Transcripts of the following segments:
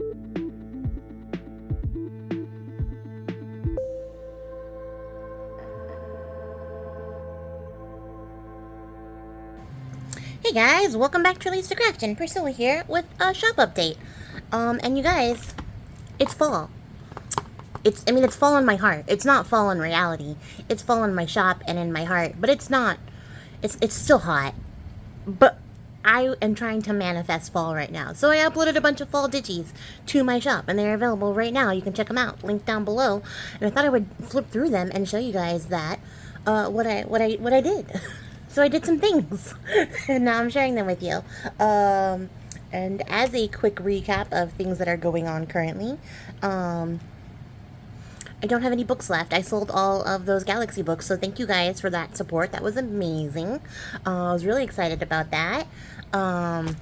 Hey guys, welcome back to Release the Craftin. Priscilla here with a shop update. And you guys, it's fall. It's fall in my heart. It's not fall in reality. It's fall in my shop and in my heart. But it's not. It's still hot. But I am trying to manifest fall right now. So I uploaded a bunch of fall ditties to my shop, and they're available right now. You can check them out. Link down below. And I thought I would flip through them and show you guys that what I did. So I did some things, and now I'm sharing them with you. And as a quick recap of things that are going on currently, I don't have any books left. I sold all of those Galaxy books, so thank you guys for that support. That was amazing. I was really excited about that. I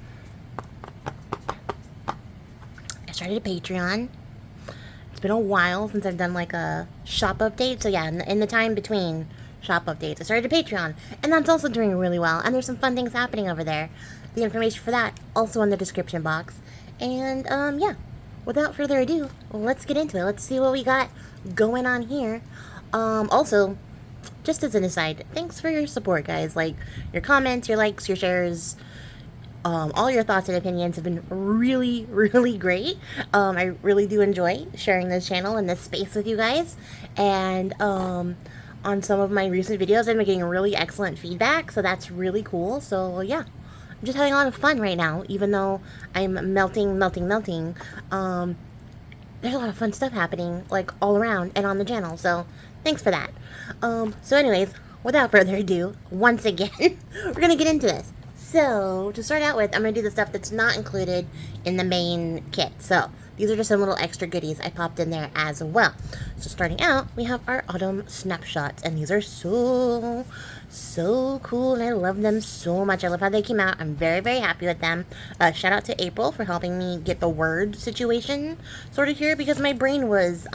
started a Patreon. It's been a while since I've done like a shop update, so yeah, in the time between shop updates, I started a Patreon, and that's also doing really well, and there's some fun things happening over there. The information for that also in the description box. And yeah, without further ado, let's get into it. Let's see what we got going on here. Also, just as an aside, thanks for your support, guys. Like, your comments, your likes, your shares, all your thoughts and opinions have been really, really great. I really do enjoy sharing this channel and this space with you guys. And on some of my recent videos, I've been getting really excellent feedback, so that's really cool. So yeah, I'm just having a lot of fun right now, even though I'm melting. There's a lot of fun stuff happening, like, all around and on the channel, so thanks for that. So anyways, without further ado, once again, we're gonna get into this. So, to start out with, I'm gonna do the stuff that's not included in the main kit. So, these are just some little extra goodies I popped in there as well. So starting out, we have our autumn snapshots, and these are so cool, and I love them so much. I love how they came out. I'm very, very happy with them. Shout out to April for helping me get the word situation sorted here, because my brain was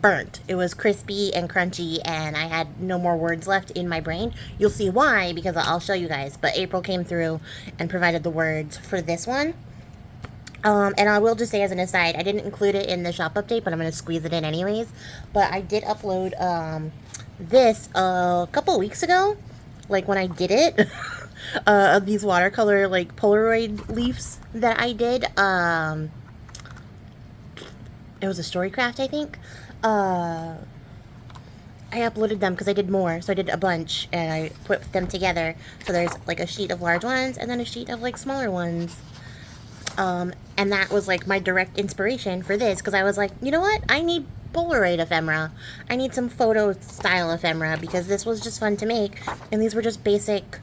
burnt. It was crispy and crunchy, and I had no more words left in my brain. You'll see why, because I'll show you guys. But April came through and provided the words for this one. And I will just say as an aside, I didn't include it in the shop update, but I'm going to squeeze it in anyways. But I did upload this a couple weeks ago, like when I did it, of these watercolor like Polaroid leaves that I did. It was a Storycraft, I think. I uploaded them because I did more, so I did a bunch, and I put them together. So there's like a sheet of large ones, and then a sheet of like smaller ones. And that was like my direct inspiration for this, because I was like, you know what, I need Polaroid ephemera. I need some photo style ephemera, because this was just fun to make, and these were just basic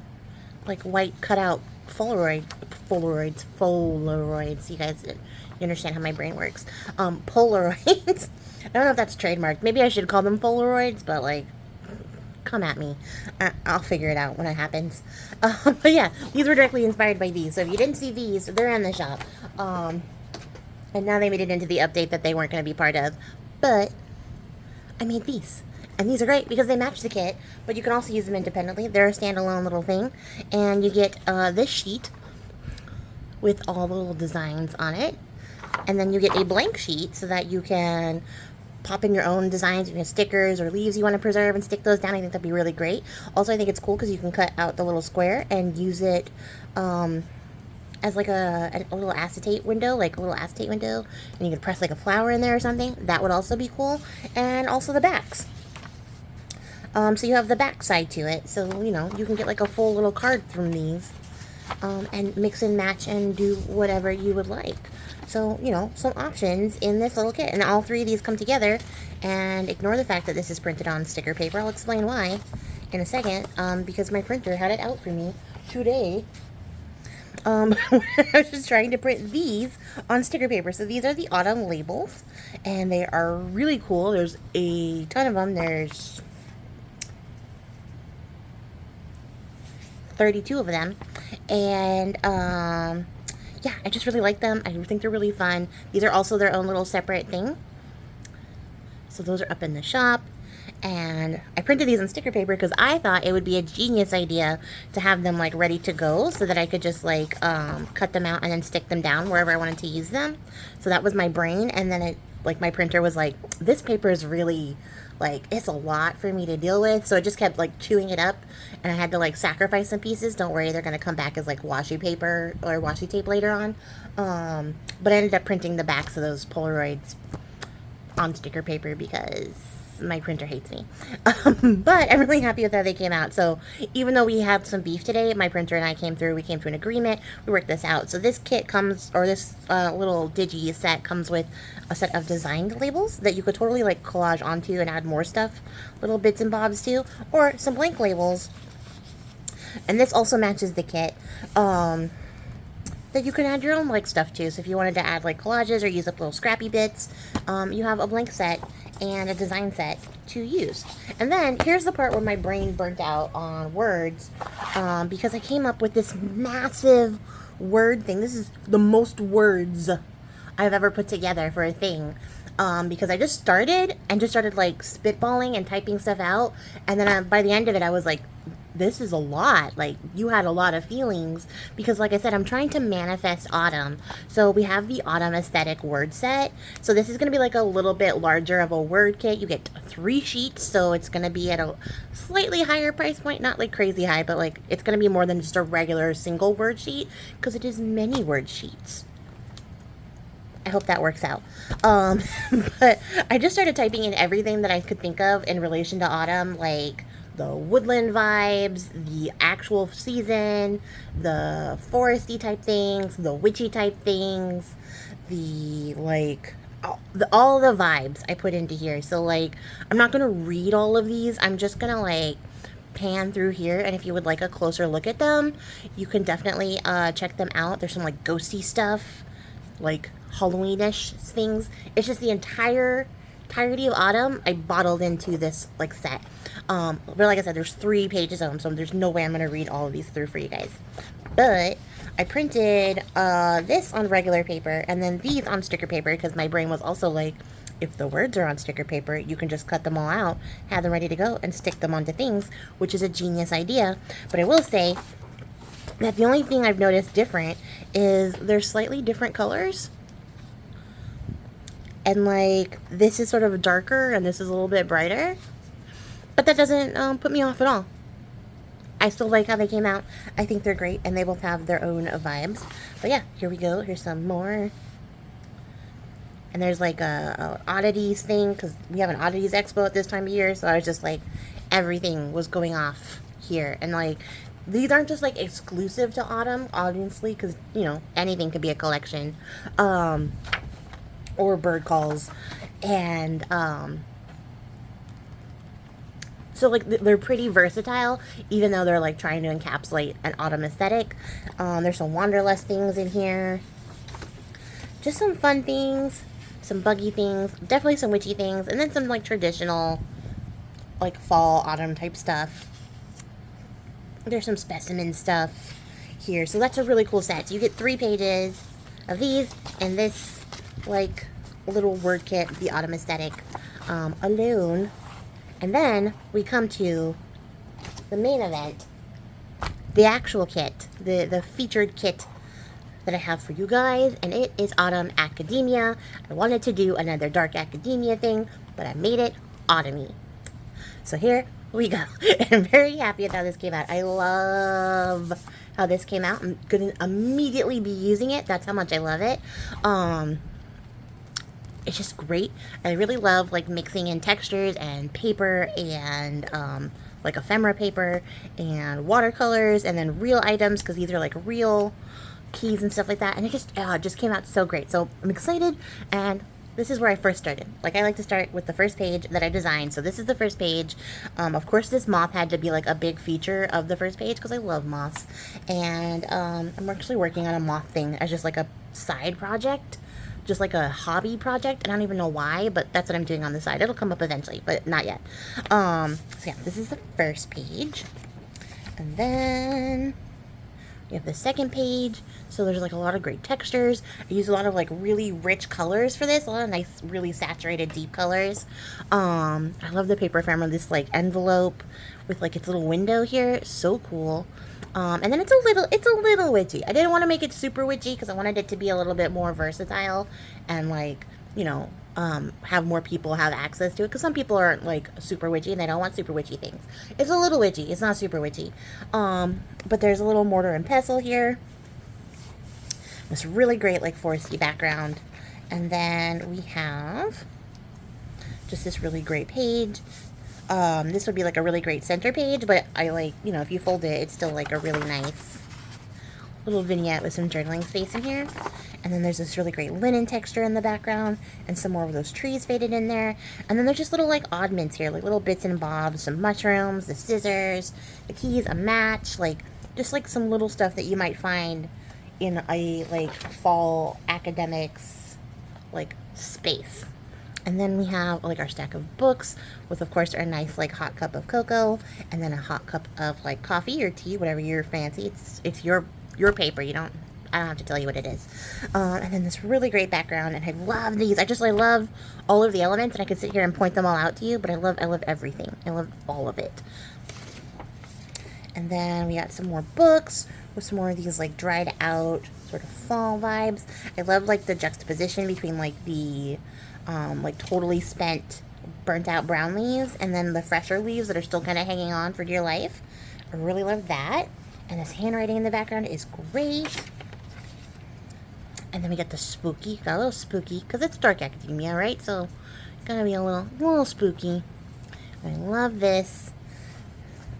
like white cutout Polaroids. You guys, you understand how my brain works. Polaroids. I don't know if that's trademarked. Maybe I should call them Polaroids, but like, come at me. I'll figure it out when it happens. But yeah, these were directly inspired by these. So if you didn't see these, they're in the shop. And now they made it into the update that they weren't going to be part of. But I made these. And these are great because they match the kit, but you can also use them independently. They're a standalone little thing. And you get this sheet with all the little designs on it. And then you get a blank sheet so that you can pop in your own designs, you know, stickers or leaves you want to preserve and stick those down. I think that'd be really great. Also, I think it's cool because you can cut out the little square and use it as like a little acetate window, and you can press like a flower in there or something. That would also be cool. And also the backs. So you have the back side to it, so, you know, you can get like a full little card from these, and mix and match and do whatever you would like. So, you know, some options in this little kit. And all three of these come together, and ignore the fact that this is printed on sticker paper. I'll explain why in a second, because my printer had it out for me today. I was just trying to print these on sticker paper. So these are the autumn labels, and they are really cool. There's a ton of them. There's 32 of them, and yeah, I just really like them. I think they're really fun. These are also their own little separate thing, so those are up in the shop. And I printed these on sticker paper because I thought it would be a genius idea to have them like ready to go so that I could just like cut them out and then stick them down wherever I wanted to use them. So that was my brain. And then my printer was like, this paper is really like, it's a lot for me to deal with. So it just kept like chewing it up, and I had to like sacrifice some pieces. Don't worry, they're going to come back as like washi paper or washi tape later on. But I ended up printing the backs of those Polaroids on sticker paper because my printer hates me. But I'm really happy with how they came out. So even though we have some beef today, my printer and I we came to an agreement, we worked this out. So this kit comes, or this little digi set comes with a set of designed labels that you could totally like collage onto and add more stuff, little bits and bobs to, or some blank labels. And this also matches the kit. That you can add your own like stuff to. So if you wanted to add like collages or use up little scrappy bits, you have a blank set and a design set to use. And then here's the part where my brain burnt out on words, because I came up with this massive word thing. This is the most words I've ever put together for a thing. Because I just started like spitballing and typing stuff out, and then by the end of it I was like, this is a lot. Like, you had a lot of feelings, because like I said, I'm trying to manifest autumn. So we have the autumn aesthetic word set. So this is going to be like a little bit larger of a word kit. You get 3 sheets, so it's going to be at a slightly higher price point, not like crazy high, but like it's going to be more than just a regular single word sheet, because it is many word sheets. I hope that works out. But I just started typing in everything that I could think of in relation to autumn, like the woodland vibes, the actual season, the foresty type things, the witchy type things, the like all the vibes I put into here. So like, I'm not gonna read all of these. I'm just gonna like pan through here, and if you would like a closer look at them, you can definitely check them out. There's some like ghosty stuff, like Halloweenish things. It's just the entirety of autumn I bottled into this like set. But like I said, there's 3 pages of them, so there's no way I'm gonna read all of these through for you guys. But I printed this on regular paper and then these on sticker paper, because my brain was also like, if the words are on sticker paper, you can just cut them all out, have them ready to go, and stick them onto things, which is a genius idea. But I will say that the only thing I've noticed different is they're slightly different colors. And like, this is sort of darker and this is a little bit brighter. But that doesn't put me off at all. I still like how they came out. I think they're great, and they both have their own vibes. But yeah, here we go. Here's some more. And there's like a oddities thing, because we have an oddities expo at this time of year. So I was just like, everything was going off here. And like, these aren't just like exclusive to autumn, obviously, because, you know, anything could be a collection. Or bird calls. And so like they're pretty versatile, even though they're like trying to encapsulate an autumn aesthetic. There's some wanderlust things in here, just some fun things, some buggy things, definitely some witchy things, and then some like traditional like fall autumn type stuff. There's some specimen stuff here, so that's a really cool set. So you get 3 pages of these and this like little word kit, the autumn aesthetic, alone. And then we come to the main event, the actual kit, the featured kit that I have for you guys, and it is Autumn Academia. I wanted to do another dark academia thing, but I made it autumny. So here we go. I'm very happy with how this came out. I love how this came out. I'm gonna immediately be using it. That's how much I love it. It's just great. I really love like mixing in textures and paper and like ephemera paper and watercolors and then real items, because these are like real keys and stuff like that, and it just came out so great. So I'm excited, and this is where I first started. Like, I like to start with the first page that I designed. So this is the first page. Of course, this moth had to be like a big feature of the first page because I love moths, and I'm actually working on a moth thing as just like a side project, just like a hobby project. I don't even know why, but that's what I'm doing on the side. It'll come up eventually, but not yet. So yeah, this is the first page, and then You have the second page, so there's like a lot of great textures. I use a lot of like really rich colors for this, a lot of nice, really saturated, deep colors. I love the paper ephemera, this like envelope with like its little window here, so cool. And then it's a little witchy. I didn't want to make it super witchy because I wanted it to be a little bit more versatile and like, you know, have more people have access to it, because some people aren't like super witchy and they don't want super witchy things. It's a little witchy, it's not super witchy. But there's a little mortar and pestle here, this really great like foresty background, and then we have just this really great page. This would be like a really great center page, but I like, you know, if you fold it, it's still like a really nice little vignette with some journaling space in here. And then there's this really great linen texture in the background and some more of those trees faded in there. And then there's just little like oddments here, like little bits and bobs, some mushrooms, the scissors, the keys, a match, like just like some little stuff that you might find in a like fall academics like space. And then we have like our stack of books with, of course, our nice like hot cup of cocoa, and then a hot cup of like coffee or tea, whatever you're fancy. It's your paper. I don't have to tell you what it is. And then this really great background, and I love these. I love all of the elements, and I could sit here and point them all out to you, but I love everything. I love all of it. And then we got some more books with some more of these like dried out sort of fall vibes. I love like the juxtaposition between like the like totally spent burnt out brown leaves and then the fresher leaves that are still kind of hanging on for dear life. I really love that. And this handwriting in the background is great. And then we got the spooky, got a little spooky because it's dark academia, right? So gotta be a little spooky. I love this.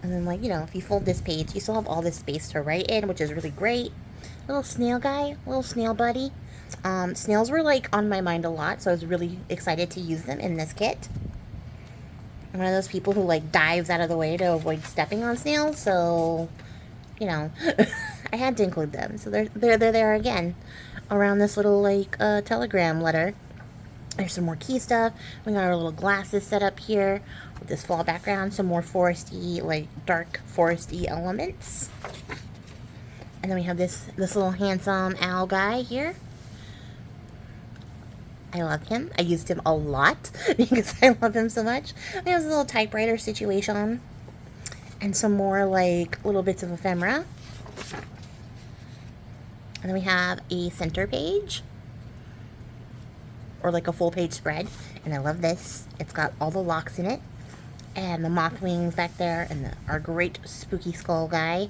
And then, like, you know, if you fold this page, you still have all this space to write in, which is really great. Little snail guy, little snail buddy. Snails were, like, on my mind a lot, so I was really excited to use them in this kit. I'm one of those people who, like, dives out of the way to avoid stepping on snails, so, you know, I had to include them. So they're there again, around this little, like, telegram letter. There's some more key stuff. We got our little glasses set up here with this fall background. Some more foresty, like dark foresty elements. And then we have this little handsome owl guy here. I love him. I used him a lot because I love him so much. We have this little typewriter situation. And some more like little bits of ephemera. And then we have a center page, or like a full page spread, and I love this. It's got all the locks in it, and the moth wings back there, and our great spooky skull guy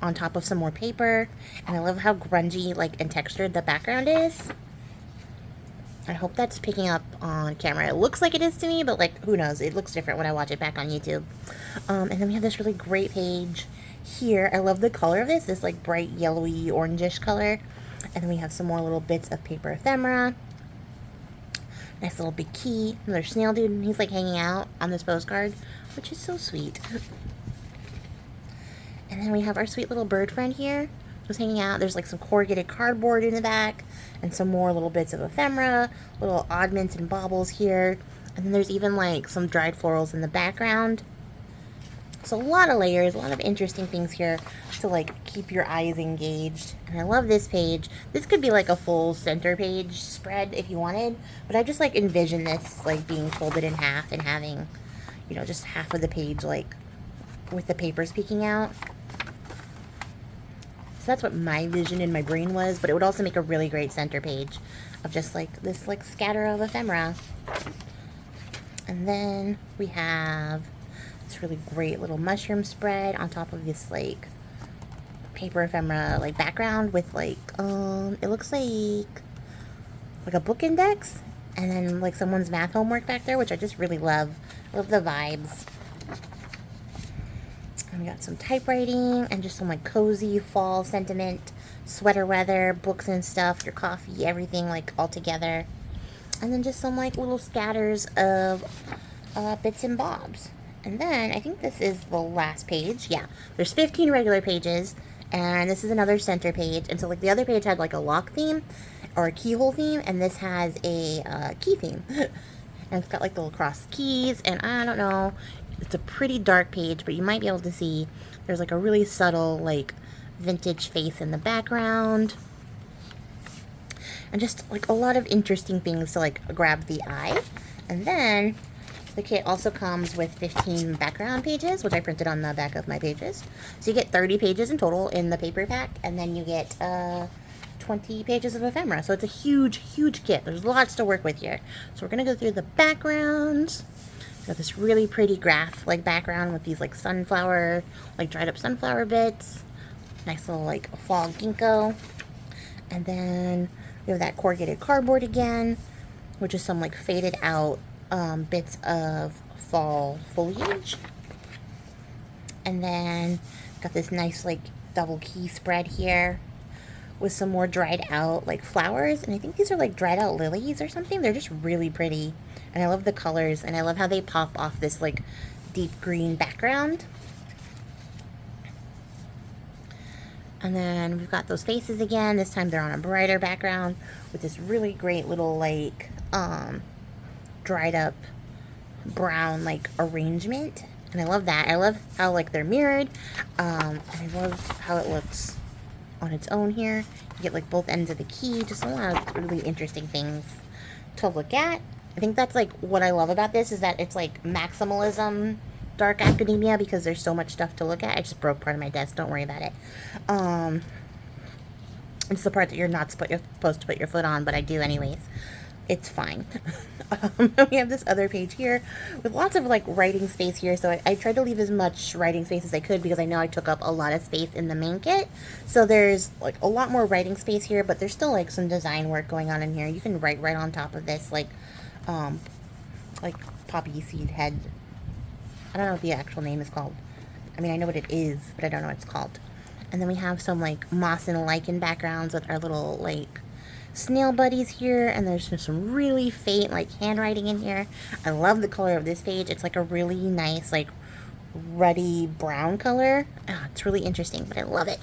on top of some more paper. And I love how grungy like and textured the background is. I hope that's picking up on camera. It looks like it is to me, but like who knows, it looks different when I watch it back on YouTube. And then we have this really great page here. I love the color of this like bright yellowy orangish color. And then we have some more little bits of paper ephemera. Nice little big key. Another snail dude, and he's like hanging out on this postcard, which is so sweet. And then we have our sweet little bird friend here, who's hanging out. There's like some corrugated cardboard in the back, and some more little bits of ephemera, little oddments and baubles here. And then there's even like some dried florals in the background. So a lot of layers, a lot of interesting things here to like keep your eyes engaged. And I love this page. This could be like a full center page spread if you wanted, but I just like envision this like being folded in half and having, you know, just half of the page like with the papers peeking out. So that's what my vision in my brain was, but it would also make a really great center page of just like this like scatter of ephemera. And then we have this really great little mushroom spread on top of this like paper ephemera like background with like it looks like a book index, and then like someone's math homework back there, which I just really love. Love the vibes. And we got some typewriting and just some like cozy fall sentiment, sweater weather, books and stuff, your coffee, everything like all together. And then just some like little scatters of bits and bobs. And then I think this is the last page. Yeah, there's 15 regular pages, and this is another center page. And so like the other page had like a lock theme or a keyhole theme, and this has a key theme. And it's got like the little cross keys, and I don't know, it's a pretty dark page, but you might be able to see there's like a really subtle like vintage face in the background. And just like a lot of interesting things to like grab the eye. And then the kit also comes with 15 background pages, which I printed on the back of my pages. So you get 30 pages in total in the paper pack, and then you get 20 pages of ephemera. So it's a huge, huge kit. There's lots to work with here. So we're gonna go through the backgrounds. Got this really pretty graph like background with these like sunflower, like dried up sunflower bits. Nice little like fall ginkgo. And then we have that corrugated cardboard again, which is some like faded out bits of fall foliage. And then got this nice like double key spread here with some more dried out like flowers. And I think these are like dried out lilies or something. They're just really pretty. And I love the colors, and I love how they pop off this like deep green background. And then we've got those faces again. This time they're on a brighter background with this really great little like dried up brown like arrangement. And I love that. I love how like they're mirrored. And I love how it looks on its own here. You get like both ends of the key. Just a lot of really interesting things to look at. I think that's like what I love about this, is that it's like maximalism dark academia, because there's so much stuff to look at. I just broke part of my desk, don't worry about it. It's the part that you're not supposed to put your foot on, but I do anyways. It's fine. We have this other page here with lots of like writing space here, so I tried to leave as much writing space as I could, because I know I took up a lot of space in the main kit. So there's like a lot more writing space here, but there's still like some design work going on in here. You can write right on top of this like poppy seed head. I don't know what the actual name is called. I mean, I know what it is, but I don't know what it's called. And then we have some like moss and lichen backgrounds with our little like snail buddies here, and there's just some really faint like handwriting in here. I love the color of this page. It's like a really nice like ruddy brown color. It's really interesting, but I love it.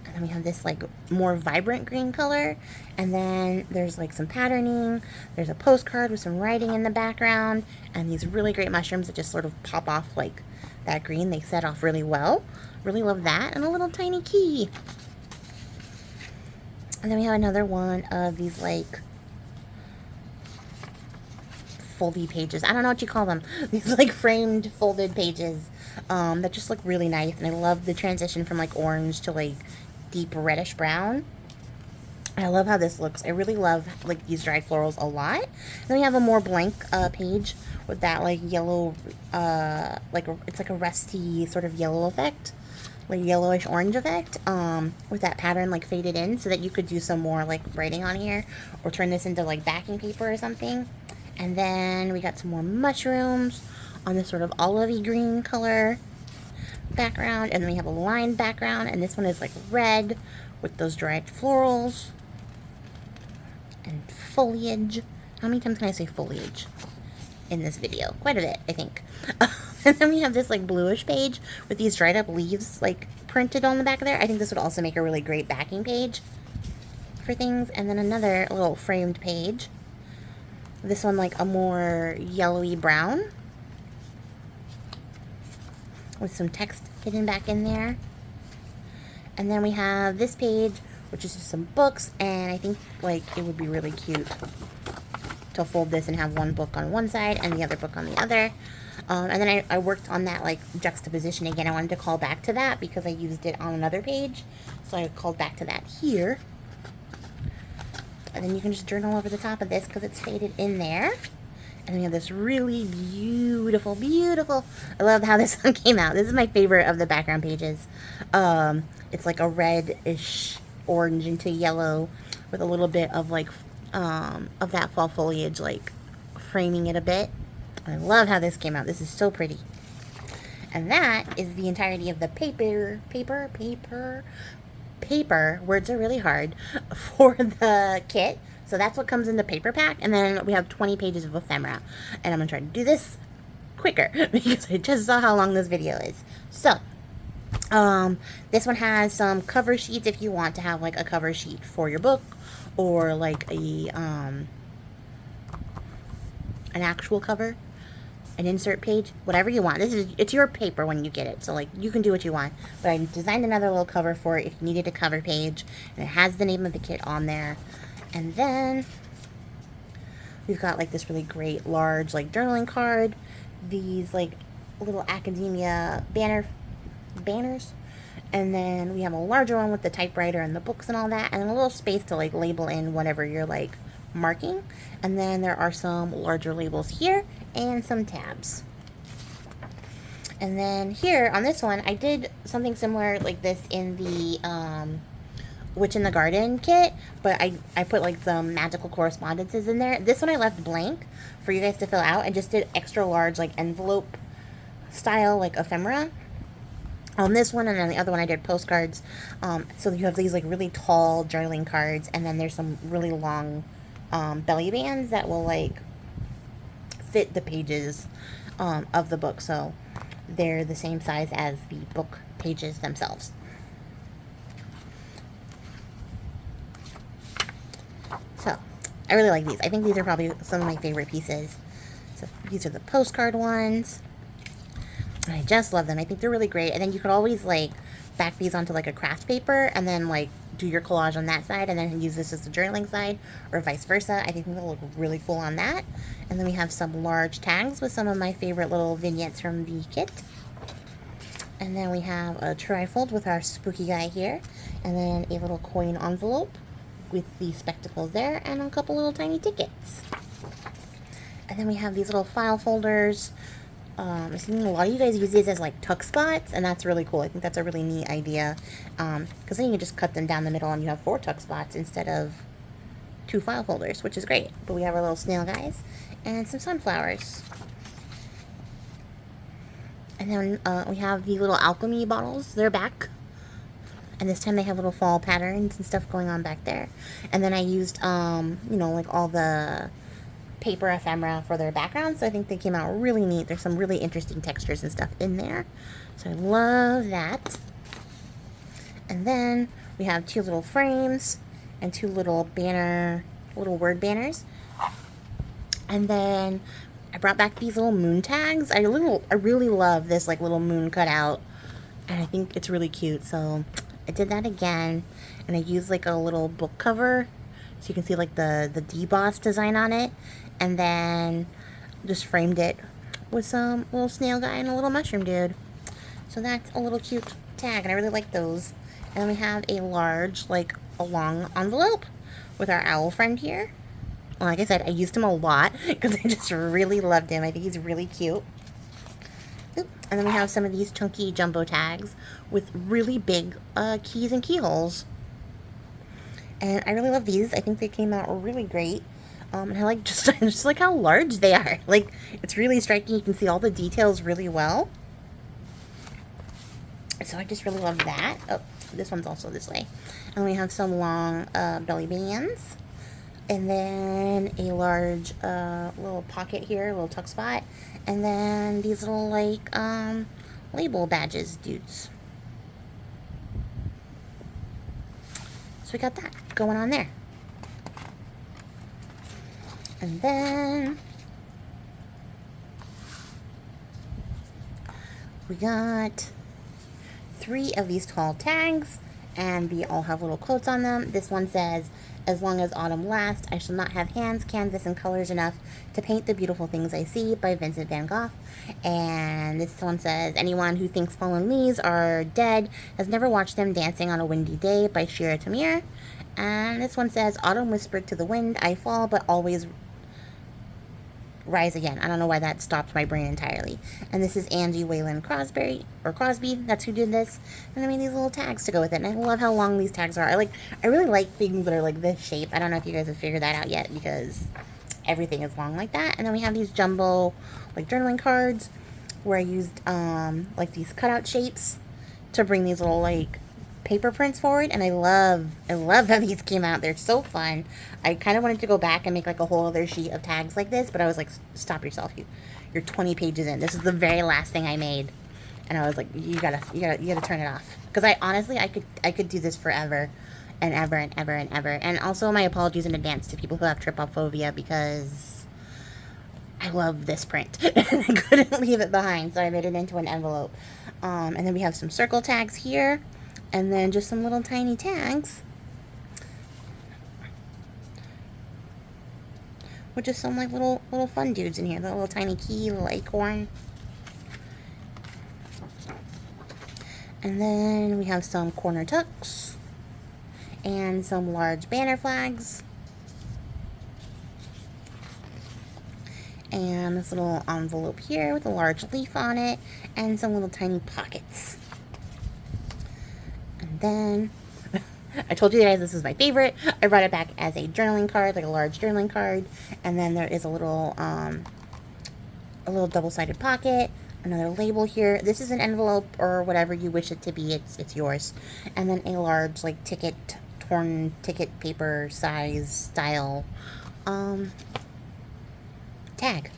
And then we have this like more vibrant green color, and then there's like some patterning. There's a postcard with some writing in the background, and these really great mushrooms that just sort of pop off like that green. They set off really well. Really love that. And a little tiny key. And then we have another one of these like foldy pages. I don't know what you call them. These like framed folded pages that just look really nice. And I love the transition from like orange to like deep reddish brown. I love how this looks. I really love like these dried florals a lot. Then we have a more blank page with that like yellow, it's like a rusty sort of yellow effect, like yellowish orange effect, with that pattern like faded in, so that you could do some more like writing on here, or turn this into like backing paper or something. And then we got some more mushrooms on this sort of olivey green color background, and then we have a lined background, and this one is like red with those dried florals and foliage. How many times can I say foliage in this video? Quite a bit, I think. And then we have this like bluish page with these dried up leaves like printed on the back of there. I think this would also make a really great backing page for things. And then another little framed page. This one like a more yellowy brown with some text hidden back in there. And then we have this page, which is just some books, and I think like it would be really cute to fold this and have one book on one side and the other book on the other. And then I worked on that like juxtaposition again. I wanted to call back to that because I used it on another page, so I called back to that here. And then you can just journal over the top of this because it's faded in there. And we have this really beautiful, beautiful, I love how this one came out. This is my favorite of the background pages. It's like a reddish orange into yellow with a little bit of like, of that fall foliage, like framing it a bit. I love how this came out. This is so pretty. And that is the entirety of the paper, words are really hard, for the kit. So that's what comes in the paper pack. And then we have 20 pages of ephemera. And I'm going to try to do this quicker because I just saw how long this video is. So, this one has some cover sheets if you want to have like a cover sheet for your book, or like a, an actual cover an insert page, whatever you want. It's your paper when you get it, so like you can do what you want. But I designed another little cover for it if you needed a cover page, and it has the name of the kit on there. And then we've got like this really great large like journaling card, these like little academia banners, and then we have a larger one with the typewriter and the books and all that, and a little space to like label in whatever you're like marking. And then there are some larger labels here and some tabs. And then here on this one, I did something similar like this in the Witch in the Garden kit, but I put like some magical correspondences in there. This one I left blank for you guys to fill out and just did extra large like envelope style like ephemera on this one, and then the other one I did postcards. So you have these like really tall journaling cards, and then there's some really long belly bands that will like fit the pages of the book, so they're the same size as the book pages themselves. So I really like these. I think these are probably some of my favorite pieces. So these are the postcard ones. And I just love them. I think they're really great. And then you could always like back these onto like a craft paper and then like do your collage on that side and then use this as the journaling side, or vice versa. I think they'll look really cool on that. And then we have some large tags with some of my favorite little vignettes from the kit. And then we have a trifold with our spooky guy here, and then a little coin envelope with the spectacles there, and a couple little tiny tickets. And then we have these little file folders. I've seen a lot of you guys use these as like tuck spots, and that's really cool. I think that's a really neat idea, because then you can just cut them down the middle and you have 4 tuck spots instead of 2 file folders, which is great. But we have our little snail guys and some sunflowers. And then we have the little alchemy bottles. They're back. And this time they have little fall patterns and stuff going on back there. And then I used, you know, like all the paper ephemera for their background, so I think they came out really neat. There's some really interesting textures and stuff in there, so I love that. And then we have 2 little frames and 2 little word banners. And then I brought back these little moon tags. I really love this like little moon cutout, and I think it's really cute, so I did that again. And I used like a little book cover so you can see like the deboss design on it, and then just framed it with some little snail guy and a little mushroom dude. So that's a little cute tag, and I really like those. And then we have a large, like a long envelope with our owl friend here. Well, like I said, I used him a lot because I just really loved him. I think he's really cute. Oop. And then we have some of these chunky jumbo tags with really big keys and keyholes. And I really love these. I think they came out really great. And I like just like how large they are. Like, it's really striking. You can see all the details really well. So I just really love that. Oh, this one's also this way. And we have some long belly bands. And then a large little pocket here, a little tuck spot. And then these little like label badges dudes. So we got that going on there. And then we got 3 of these tall tags, and they all have little quotes on them. This one says, "As long as autumn lasts, I shall not have hands, canvas, and colors enough to paint the beautiful things I see," by Vincent van Gogh. And this one says, "Anyone who thinks fallen leaves are dead has never watched them dancing on a windy day," by Shira Tamir. And this one says, "Autumn whispered to the wind, I fall, but always rise again." I don't know why that stopped my brain entirely. And this is Angie Wayland Crosby, that's who did this. And I made these little tags to go with it, and I love how long these tags are. I really like things that are like this shape. I don't know if you guys have figured that out yet, because everything is long like that. And then we have these jumbo like journaling cards where I used like these cutout shapes to bring these little like paper prints forward, and I love how these came out. They're so fun. I kind of wanted to go back and make like a whole other sheet of tags like this, but I was like, stop yourself, you're 20 pages in. This is the very last thing I made, and I was like, you gotta turn it off, because I could do this forever and ever and ever and ever. And also my apologies in advance to people who have trypophobia, because I love this print. And I couldn't leave it behind, so I made it into an envelope. And then we have some circle tags here, and then just some little tiny tags with just some like little fun dudes in here. The little tiny key, little acorn. And then we have some corner tucks and some large banner flags. And this little envelope here with a large leaf on it and some little tiny pockets. And then I told you guys this is my favorite. I brought it back as a journaling card, like a large journaling card. And then there is a little double-sided pocket, another label here. This is an envelope or whatever you wish it to be. It's yours. And then a large like torn ticket paper size style tag.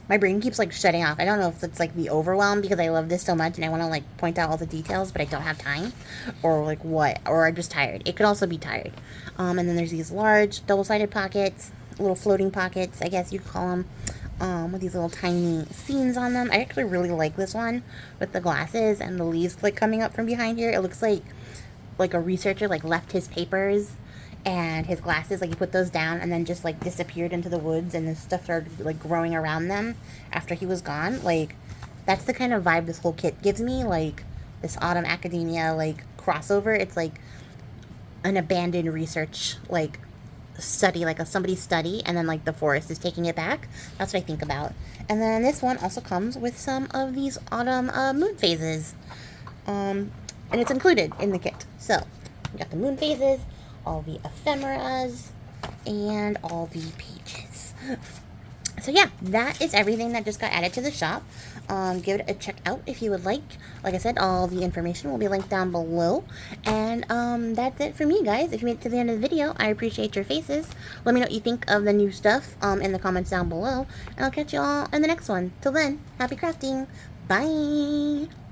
My brain keeps like shutting off. I don't know if it's like the overwhelm because I love this so much and I want to like point out all the details, but I don't have time, or like what, or I'm just tired. It could also be tired. And then there's these large double-sided pockets, little floating pockets, I guess you could call them, with these little tiny scenes on them. I actually really like this one with the glasses and the leaves like coming up from behind here. It looks like a researcher like left his papers and his glasses, like he put those down and then just like disappeared into the woods, and this stuff started like growing around them after he was gone. Like, that's the kind of vibe this whole kit gives me, like this autumn academia like crossover. It's like an abandoned research like study, like somebody's study, and then like the forest is taking it back. That's what I think about. And then this one also comes with some of these autumn moon phases, and it's included in the kit. So we got the moon phases, all the ephemeras, and all the pages. So yeah, that is everything that just got added to the shop. Give it a check out if you would like. Like I said, all the information will be linked down below. And that's it for me, guys. If you made it to the end of the video, I appreciate your faces. Let me know what you think of the new stuff in the comments down below. And I'll catch you all in the next one. Till then, happy crafting. Bye!